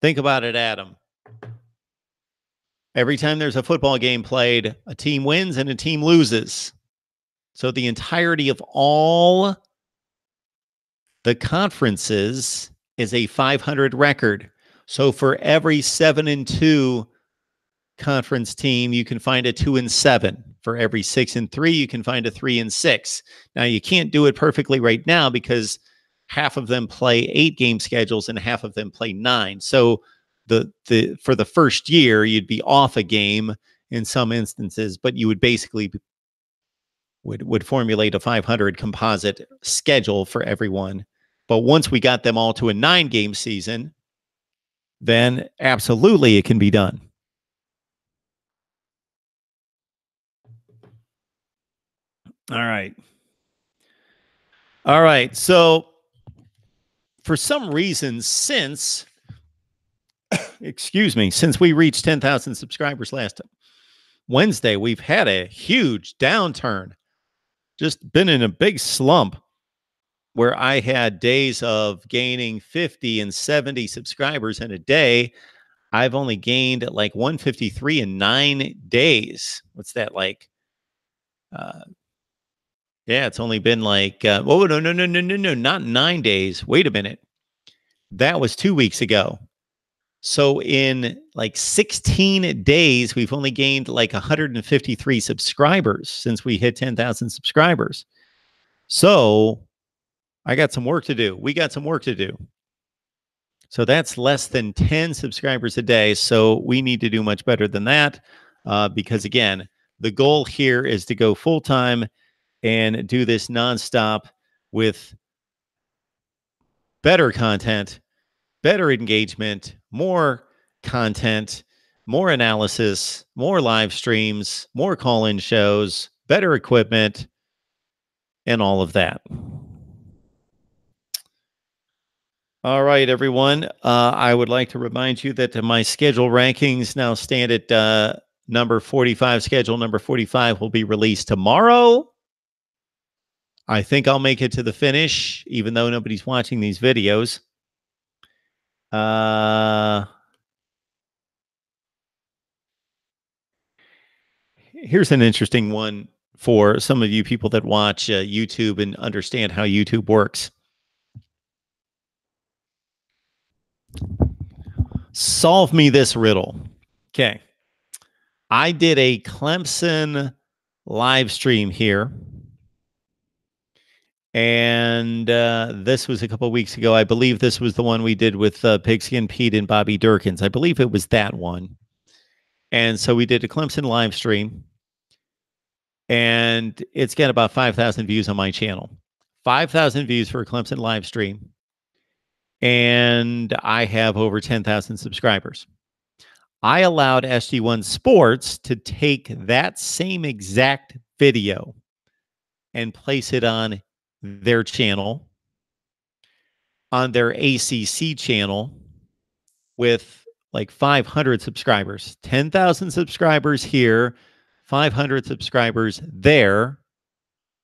Think about it, Adam. Every time there's a football game played, a team wins and a team loses. So the entirety of all the conferences is a 500 record. So for every 7-2 conference team, you can find a 2-7. For every 6-3, you can find a 3-6. Now, you can't do it perfectly right now because half of them play 8-game schedules and half of them play 9. So for the first year, you'd be off a game in some instances, but you would basically would formulate a 500 composite schedule for everyone. But once we got them all to a 9-game season, then absolutely it can be done. All right. All right. So for some reason, since we reached 10,000 subscribers last Wednesday, we've had a huge downturn. Just been in a big slump where I had days of gaining 50 and 70 subscribers in a day. I've only gained like 153 in 9 days. What's that like? Yeah, it's only been like, no, not 9 days. Wait a minute. That was 2 weeks ago. So in like 16 days, we've only gained like 153 subscribers since we hit 10,000 subscribers. So I got some work to do. We got some work to do. So that's less than 10 subscribers a day. So we need to do much better than that because, again, the goal here is to go full-time and do this nonstop with better content, better engagement, more content, more analysis, more live streams, more call-in shows, better equipment, and all of that. All right, everyone. I would like to remind you that my schedule rankings now stand at number 45. Schedule number 45 will be released tomorrow. I think I'll make it to the finish, even though nobody's watching these videos. Here's an interesting one for some of you people that watch YouTube and understand how YouTube works. Solve me this riddle. Okay. I did a Clemson live stream here. And this was a couple of weeks ago. I believe this was the one we did with Pigskin Pete and Bobby Durkins. I believe it was that one. And so we did a Clemson live stream. And it's got about 5,000 views on my channel. 5,000 views for a Clemson live stream. And I have over 10,000 subscribers. I allowed SG1 Sports to take that same exact video and place it on their channel, on their ACC channel, with like 500 subscribers. 10,000 subscribers here, 500 subscribers there.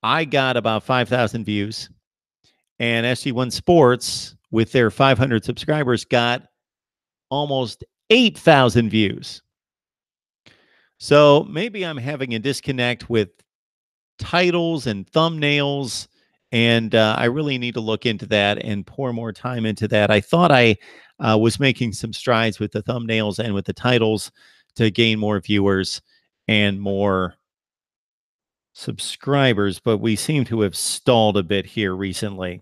I got about 5,000 views. And SG1 Sports, with their 500 subscribers, got almost 8,000 views. So maybe I'm having a disconnect with titles and thumbnails, and I really need to look into that and pour more time into that. I thought I was making some strides with the thumbnails and with the titles to gain more viewers and more subscribers, but we seem to have stalled a bit here recently.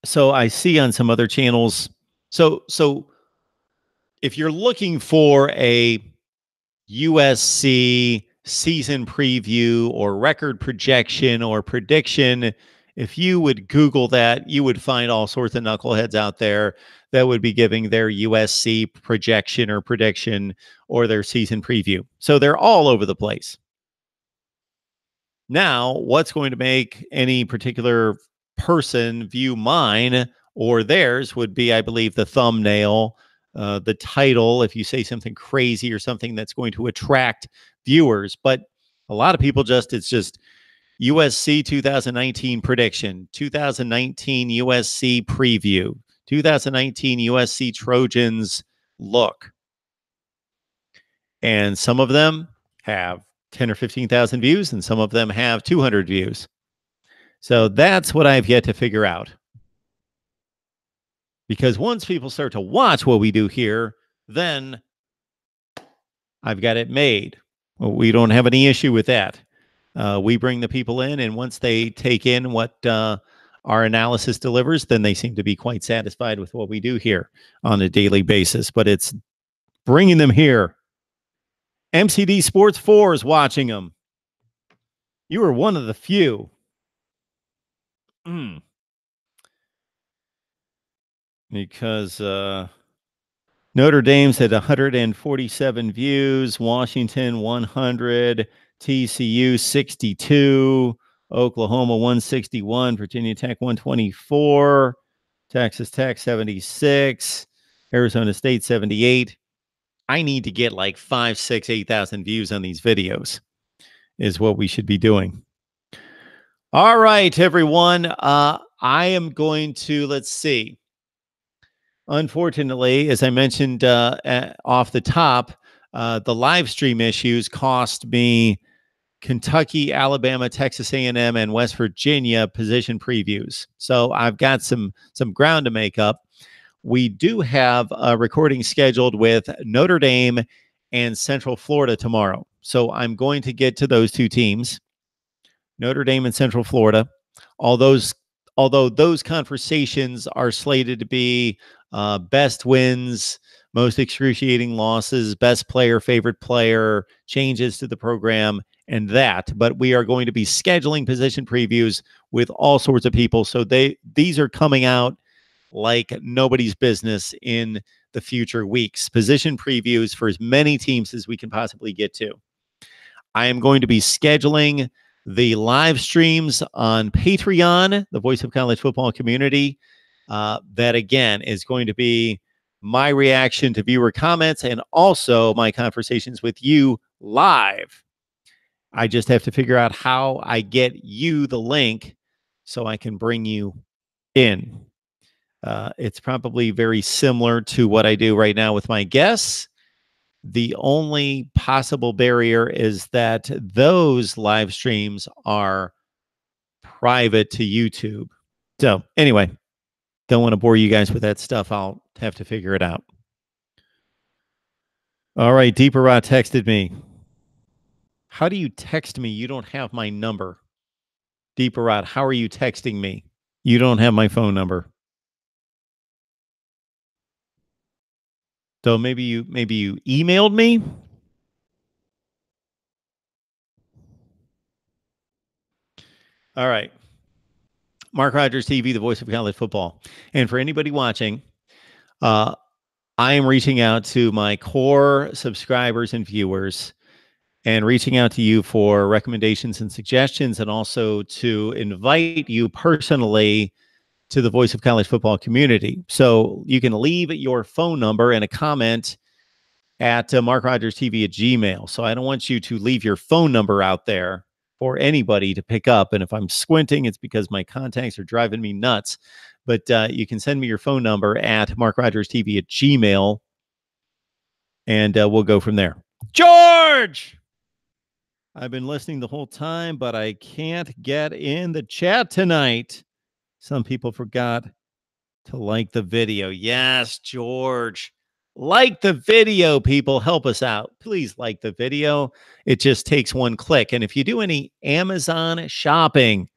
So I see on some other channels. So if you're looking for a USC season preview or record projection or prediction, if you would Google that, you would find all sorts of knuckleheads out there that would be giving their USC projection or prediction or their season preview. So they're all over the place. Now, what's going to make any particular person view mine or theirs would be, I believe, the thumbnail, the title, if you say something crazy or something that's going to attract viewers. But a lot of people it's just USC 2019 prediction, 2019 USC preview, 2019 USC Trojans look. And some of them have 10 or 15,000 views, and some of them have 200 views. So that's what I've yet to figure out. Because once people start to watch what we do here, then I've got it made. Well, we don't have any issue with that. We bring the people in, and once they take in what our analysis delivers, then they seem to be quite satisfied with what we do here on a daily basis. But it's bringing them here. MCD Sports 4 is watching them. You are one of the few. Because Notre Dame's at 147 views, Washington 100, TCU 62, Oklahoma 161, Virginia Tech 124, Texas Tech 76, Arizona State 78. I need to get like 5, 6, 8,000 views on these videos is what we should be doing. All right, everyone. I am going to, let's see. Unfortunately, as I mentioned off the top, the live stream issues cost me Kentucky, Alabama, Texas A&M, and West Virginia position previews. So I've got some ground to make up. We do have a recording scheduled with Notre Dame and Central Florida tomorrow. So I'm going to get to those two teams, Notre Dame and Central Florida. Although those conversations are slated to be best wins, most excruciating losses, best player, favorite player, changes to the program, and that. But we are going to be scheduling position previews with all sorts of people. So these are coming out like nobody's business in the future weeks. Position previews for as many teams as we can possibly get to. I am going to be scheduling the live streams on Patreon, the Voice of College Football Community. That, again, is going to be my reaction to viewer comments and also my conversations with you live. I just have to figure out how I get you the link so I can bring you in. It's probably very similar to what I do right now with my guests. The only possible barrier is that those live streams are private to YouTube. So anyway, don't want to bore you guys with that stuff. I'll have to figure it out. All right, Deeper Rod texted me. How do you text me? You don't have my number. Deeper Rod, how are you texting me? You don't have my phone number. So maybe you emailed me. All right. MarkRogersTV, the voice of college football. And for anybody watching, I am reaching out to my core subscribers and viewers and reaching out to you for recommendations and suggestions, and also to invite you personally to the Voice of College Football community. So you can leave your phone number and a comment at MarkRogersTV at Gmail. So I don't want you to leave your phone number out there for anybody to pick up. And if I'm squinting, it's because my contacts are driving me nuts. But you can send me your phone number at MarkRogersTV at Gmail, and we'll go from there. George! I've been listening the whole time, but I can't get in the chat tonight. Some people forgot to like the video. Yes, George. Like the video, people. Help us out. Please like the video. It just takes one click. And if you do any Amazon shopping,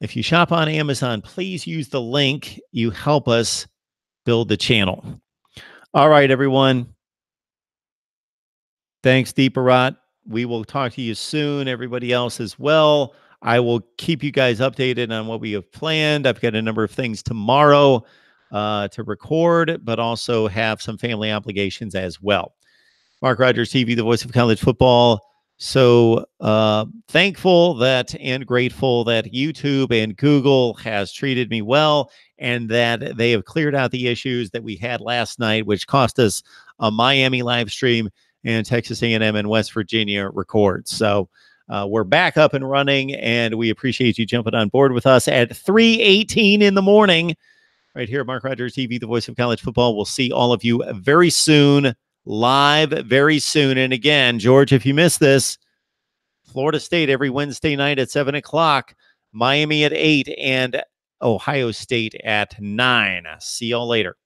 if you shop on Amazon, please use the link. You help us build the channel. All right, everyone. Thanks, Deeparat. we will talk to you soon. Everybody else as well. I will keep you guys updated on what we have planned. I've got a number of things tomorrow to record, but also have some family obligations as well. Mark Rogers TV, the voice of college football. So thankful that and grateful that YouTube and Google has treated me well, and that they have cleared out the issues that we had last night, which cost us a Miami live stream and Texas A&M and West Virginia records. So we're back up and running, and we appreciate you jumping on board with us at 3:18 in the morning right here at Mark Rogers TV, the voice of college football. We'll see all of you very soon, live very soon. And again, George, if you missed this, Florida State every Wednesday night at 7 o'clock, Miami at 8, and Ohio State at 9. See y'all later.